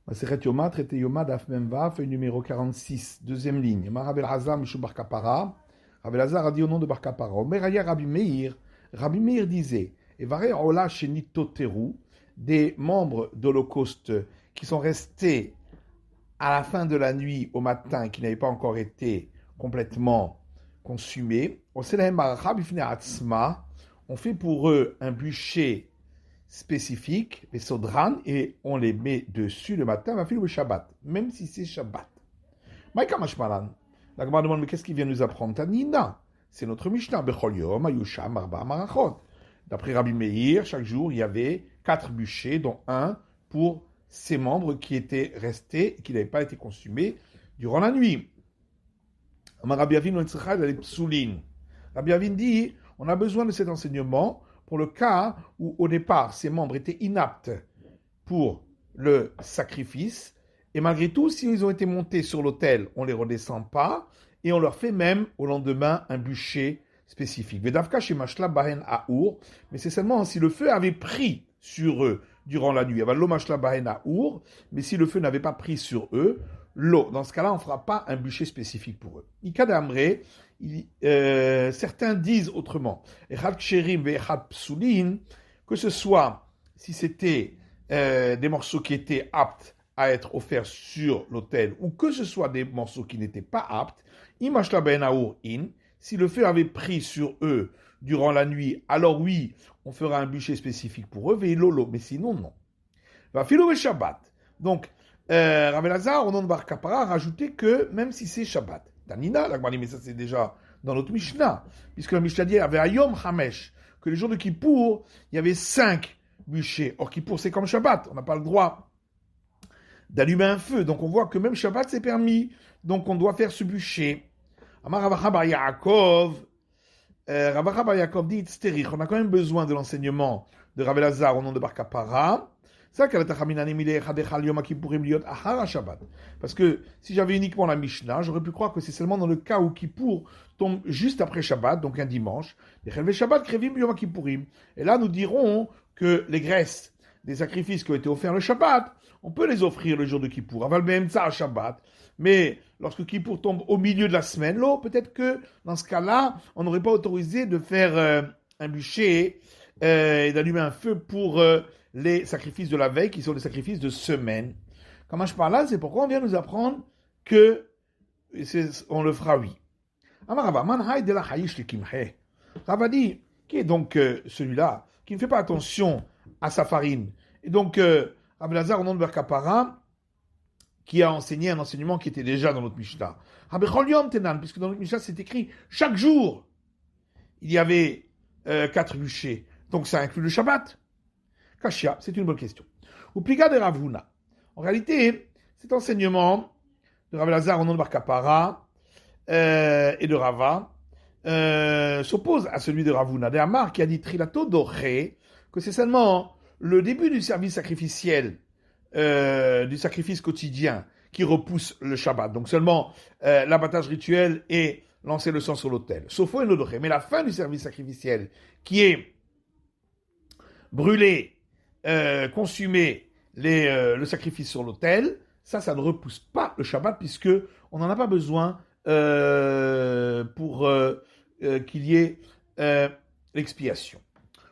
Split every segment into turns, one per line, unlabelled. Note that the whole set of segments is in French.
Masechet Yoma, traité Yoma, Daf Memva, feuille numéro 46, deuxième ligne. Mar Rabbi Elazar, Mishou Bar Kapara. Rabbi Elazar a dit au nom de Bar Kapara. Omer Aya Rabbi Meir. Rabbi Meir disait, Evare Ola Sheni Toteru, des membres d'Holocauste qui sont restés à la fin de la nuit au matin, qui n'avaient pas encore été complètement consumés. On fait pour eux un bûcher spécifique, les sodran, et on les met dessus le matin, le Shabbat, même si c'est Shabbat. Maïka Mashmalan. La Gemara demande, mais qu'est-ce qu'il vient nous apprendre? Tanina, c'est notre Mishnah. Bechol Yom, Ayusha, Marba, Marachot. D'après Rabbi Meir, chaque jour, il y avait 4 bûchers, dont un pour ces membres qui étaient restés, qui n'avaient pas été consumés durant la nuit. Rabbi Avin dit, on a besoin de cet enseignement pour le cas où, au départ, ces membres étaient inaptes pour le sacrifice, et malgré tout, s'ils ont été montés sur l'autel, on ne les redescend pas, et on leur fait même, au lendemain, un bûcher spécifique. Vedavka chez Mashla Bahen Aour, mais c'est seulement si le feu avait pris sur eux durant la nuit. L'eau Mashla Bahen Aour, mais si le feu n'avait pas pris sur eux, l'eau. Dans ce cas-là, on ne fera pas un bûcher spécifique pour eux. Ikad Amre, certains disent autrement, que ce soit si c'était des morceaux qui étaient aptes à être offerts sur l'autel, ou que ce soit des morceaux qui n'étaient pas aptes, si le feu avait pris sur eux durant la nuit, alors oui, on fera un bûcher spécifique pour eux, mais sinon non. Va filo Shabbat. Donc, Rabbi Elazar, au nom de Bar Kapara, a rajouté que même si c'est Shabbat, Tanina, la Gemara dit, mais ça c'est déjà dans notre Mishnah, puisque la Mishnah dit, il y avait Ayom Hamesh, que les jours de Kippour, il y avait 5 bûchers. Or, Kippour, c'est comme Shabbat, on n'a pas le droit d'allumer un feu, donc on voit que même Shabbat, c'est permis, donc on doit faire ce bûcher. Amar Ravacha Bar Yaakov, Ravacha Bar Yaakov dit, Tzterich, on a quand même besoin de l'enseignement de Rabbi Elazar au nom de Bar Kapara. Parce que si j'avais uniquement la Mishnah, j'aurais pu croire que c'est seulement dans le cas où Kippour tombe juste après Shabbat, donc un dimanche. Et là, nous dirons que les graisses des sacrifices qui ont été offerts le Shabbat, on peut les offrir le jour de Kippour. Mais lorsque Kippour tombe au milieu de la semaine, peut-être que dans ce cas-là, on n'aurait pas autorisé de faire un bûcher et d'allumer un feu pour les sacrifices de la veille, qui sont les sacrifices de semaine. Quand je parle là, c'est pourquoi on vient nous apprendre que on le fera oui. Rava dit, qui est donc celui-là, qui ne fait pas attention à sa farine. Et donc, Rabbi Elazar, au nom de Bar Kapara, qui a enseigné un enseignement qui était déjà dans notre Mishnah. Puisque dans notre Mishnah, c'est écrit, chaque jour, il y avait 4 bûchers. Donc, ça inclut le Shabbat. Kashia, c'est une bonne question. Ou pliga de Ravuna. En réalité, cet enseignement de Rabbi Elazar au nom de Bar Kapara et de Rava s'oppose à celui de Ravuna. De Amar qui a dit Trilato Doré, que c'est seulement le début du service sacrificiel, du sacrifice quotidien, qui repousse le Shabbat. Donc seulement l'abattage rituel et lancer le sang sur l'autel. Saufo et Nodoré. Mais la fin du service sacrificiel, qui est brûler, consumer le sacrifice sur l'autel, ça ne repousse pas le Shabbat, puisque on n'en a pas besoin pour qu'il y ait l'expiation.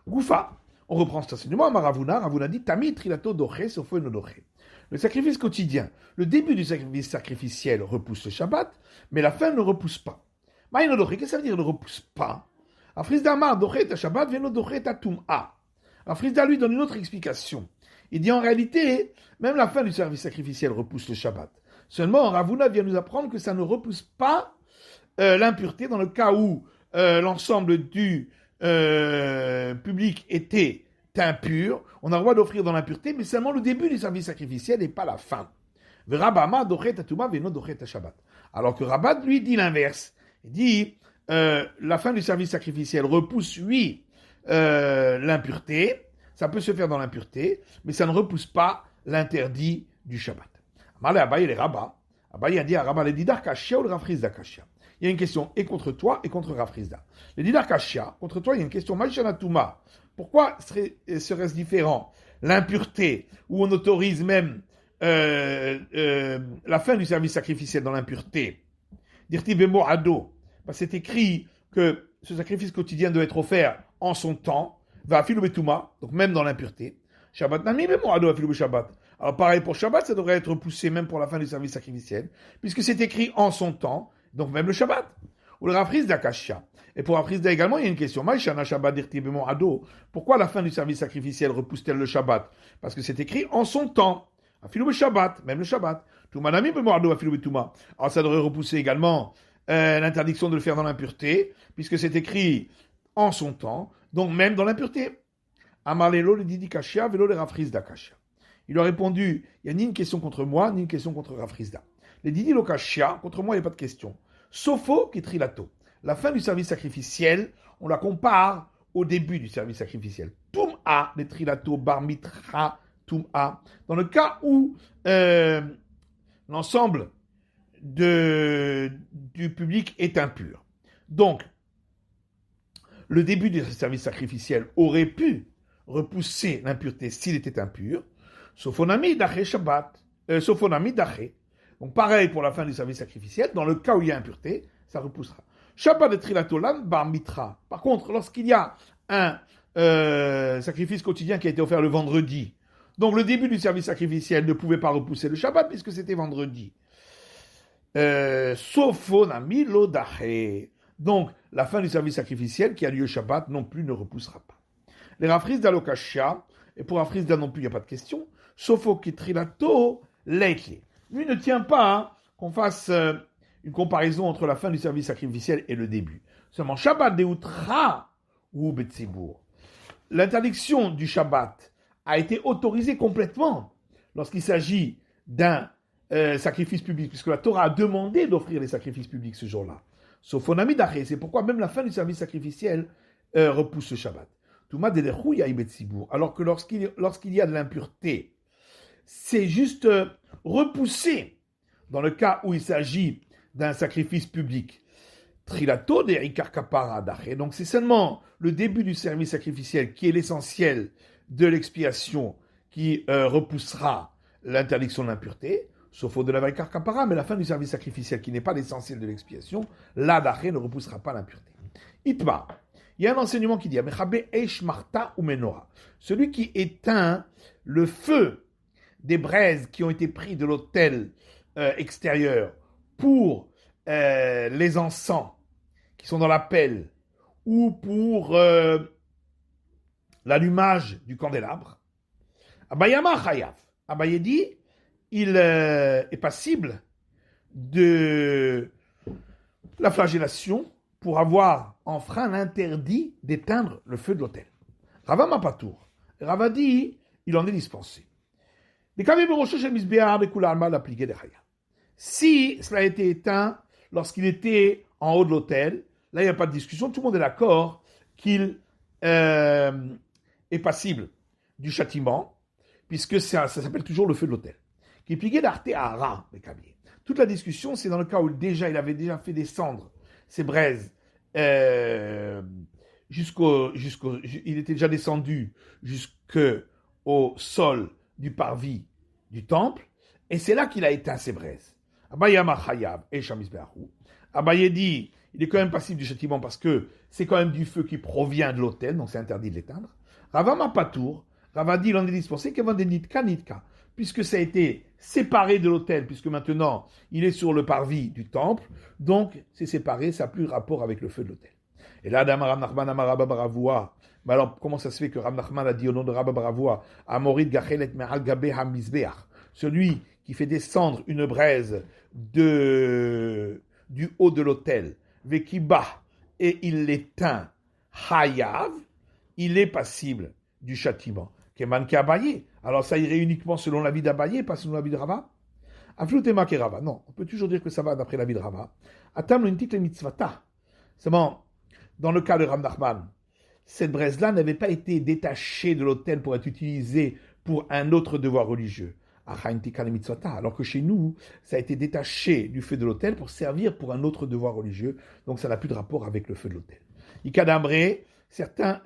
Goufa, on reprend cet enseignement. Ravuna dit Tamid trilato doché sofo enodoché. Le sacrifice quotidien, le début du sacrifice sacrificiel repousse le Shabbat, mais la fin ne repousse pas. Maïnodoché, qu'est-ce que ça veut dire ne repousse pas? Afrizda Amar doché ta Shabbat venodoché ta tum'a. Alors Frisda lui donne une autre explication. Il dit en réalité, même la fin du service sacrificiel repousse le Shabbat. Seulement, Ravuna vient nous apprendre que ça ne repousse pas l'impureté dans le cas où l'ensemble du public était impur. On a le droit d'offrir dans l'impureté, mais seulement le début du service sacrificiel et pas la fin. Alors que Rabat lui dit l'inverse. Il dit la fin du service sacrificiel repousse, oui, l'impureté, ça peut se faire dans l'impureté, mais ça ne repousse pas l'interdit du Shabbat. Abaye a dit à Rabba, le didar kashia ou le rafrizda kashia. Il y a une question et contre toi et contre Rafrizda. Le didar kashia, contre toi, il y a une question Maïshanatuma. Pourquoi serait-ce différent? L'impureté, où on autorise même la fin du service sacrificiel dans l'impureté, dirtibemo ado, c'est écrit que ce sacrifice quotidien doit être offert en son temps, va afilu betuma, donc même dans l'impureté. Shabbat nami bemo ado afilu Shabbat. Alors pareil pour Shabbat, ça devrait être repoussé même pour la fin du service sacrificiel, puisque c'est écrit en son temps, donc même le Shabbat. Ou le Rav Chizda Kashya. Et pour Rav Chizda également, il y a une question. Maïshana Shabbat dirtibemo ado. Pourquoi la fin du service sacrificiel repousse-t-elle le Shabbat? Parce que c'est écrit en son temps. Afilu be Shabbat, même le Shabbat. Tumanami bemo ado afilu betuma. Alors ça devrait repousser également l'interdiction de le faire dans l'impureté, puisque c'est écrit en son temps, donc même dans l'impureté. Amalelo le Didi Kashya, velo le Rav Chizda Kashya. Il a répondu, il n'y a ni une question contre moi, ni une question contre Rav Chizda. Les Didi lo Kashya, contre moi, il n'y a pas de question. Sopho qui trilato. La fin du service sacrificiel, on la compare au début du service sacrificiel. Tum'a, les trilato, bar mitra, tum'a. Dans le cas où l'ensemble du public est impur. Donc, le début du service sacrificiel aurait pu repousser l'impureté s'il était impur. Sophonami daché Shabbat. Sophonami daché. Donc, pareil pour la fin du service sacrificiel. Dans le cas où il y a impureté, ça repoussera. Shabbat de Trilatolan bar mitra. Par contre, lorsqu'il y a un sacrifice quotidien qui a été offert le vendredi, donc le début du service sacrificiel ne pouvait pas repousser le Shabbat puisque c'était vendredi. Sophonami lodaché. Donc, la fin du service sacrificiel qui a lieu Shabbat non plus ne repoussera pas. Les Rafris d'Alokashia, et pour Rafris non plus, il n'y a pas de question. Sopho qui trilato leitli. Lui ne tient pas qu'on fasse une comparaison entre la fin du service sacrificiel et le début. Seulement, Shabbat deutra ou betsibour. L'interdiction du Shabbat a été autorisée complètement lorsqu'il s'agit d'un sacrifice public, puisque la Torah a demandé d'offrir les sacrifices publics ce jour-là. Sauf on a mis d'arrêt. C'est pourquoi même la fin du service sacrificiel repousse le Shabbat. Alors que lorsqu'il y a de l'impureté, c'est juste repoussé dans le cas où il s'agit d'un sacrifice public. Trilato de Rikar Kapara d'arrêt. Donc c'est seulement le début du service sacrificiel qui est l'essentiel de l'expiation qui repoussera l'interdiction de l'impureté. Sauf au de la Rikar Kapara, mais la fin du service sacrificiel qui n'est pas l'essentiel de l'expiation, là d'arrêt ne repoussera pas l'impureté. Itma. Il y a un enseignement qui dit celui qui éteint le feu des braises qui ont été pris de l'autel extérieur pour les encens qui sont dans la pelle ou pour l'allumage du candélabre, Abayama Chayav. Abaye dit il est passible de la flagellation pour avoir enfreint l'interdit d'éteindre le feu de l'autel. Rava Mapatour. Rava dit, il en est dispensé. Si cela a été éteint lorsqu'il était en haut de l'autel, là il n'y a pas de discussion, tout le monde est d'accord qu'il est passible du châtiment, puisque ça s'appelle toujours le feu de l'autel. Toute la discussion, c'est dans le cas où il avait déjà fait descendre ses braises il était déjà descendu jusqu'au sol du parvis du temple, et c'est là qu'il a éteint ses braises. Abaye dit, il est quand même passible du châtiment parce que c'est quand même du feu qui provient de l'autel, donc c'est interdit de l'éteindre. Rava Patour, Rava dit, il en est dispensé qu'avant des nitka, puisque ça a été séparé de l'autel, puisque maintenant il est sur le parvis du temple, donc c'est séparé, ça n'a plus rapport avec le feu de l'autel. Et là, Rav Nachman Amar Rabba Baravoua, mais alors comment ça se fait que Rav Nachman a dit au nom de Rabba Baravoua, Amorid Gachelet Me'al Gabe HaMizbeach, celui qui fait descendre une braise du haut de l'autel, Vekiba, et il l'éteint, Hayav, il est passible du châtiment. Keman Abaye. Alors ça irait uniquement selon l'avis d'Abaye, pas selon l'avis de Rava. Aflutema ke Rava. Non, on peut toujours dire que ça va d'après l'avis de Rava. Atam l'untik le mitzvata. Seulement, dans le cas de Rav Nachman, cette braise-là n'avait pas été détachée de l'autel pour être utilisée pour un autre devoir religieux. Alors que chez nous, ça a été détaché du feu de l'autel pour servir pour un autre devoir religieux. Donc ça n'a plus de rapport avec le feu de l'autel. Ikadambre, certains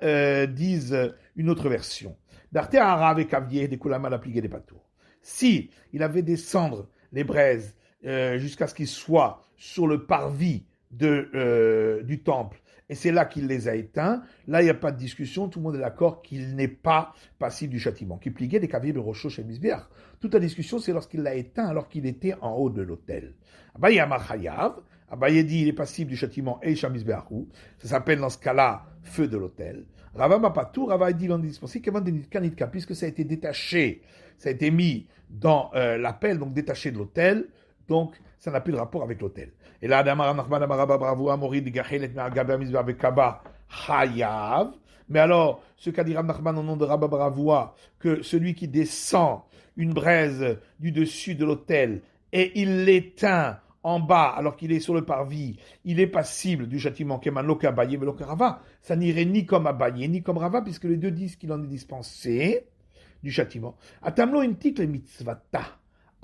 disent une autre version. D'Arte Arav et Kavier, des Kulama l'appliqué des patours. Si il avait descendre les braises jusqu'à ce qu'ils soient sur le parvis du temple, et c'est là qu'il les a éteints, là il n'y a pas de discussion, tout le monde est d'accord qu'il n'est pas passible du châtiment. Qui pliguait des caviers de rocho chez Misbiach. Toute la discussion, c'est lorsqu'il l'a éteint alors qu'il était en haut de l'autel. Abaye Amachayav, Abaye dit il est passible du châtiment Eisha Misbeachu, ça s'appelle dans ce cas-là feu de l'autel. Rava Mapatou, Rava dit l'indispensé, puisque ça a été détaché, ça a été mis dans l'appel, donc détaché de l'autel, donc ça n'a plus de rapport avec l'autel. Et là, mais alors, ce qu'a dit Rav Nachman au nom de Rabba Bravoua, que celui qui descend une braise du dessus de l'autel et il l'éteint en bas alors qu'il est sur le parvis, il est passible du châtiment Keman Loka Abaye Veloka Rava. Ça n'irait ni comme Abaye ni comme Rava, puisque les deux disent qu'il en est dispensé du châtiment. Atamlo intik le mitzvata.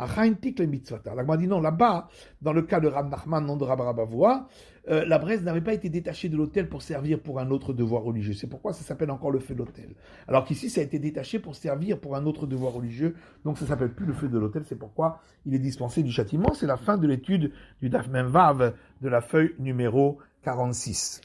La dit non, là-bas, dans le cas de Rav Nachman, non de Rabba Rabavoua, la braise n'avait pas été détachée de l'autel pour servir pour un autre devoir religieux. C'est pourquoi ça s'appelle encore le feu de l'autel. Alors qu'ici, ça a été détaché pour servir pour un autre devoir religieux, donc ça s'appelle plus le feu de l'autel. C'est pourquoi il est dispensé du châtiment. C'est la fin de l'étude du Daf Memvav de la feuille numéro 46.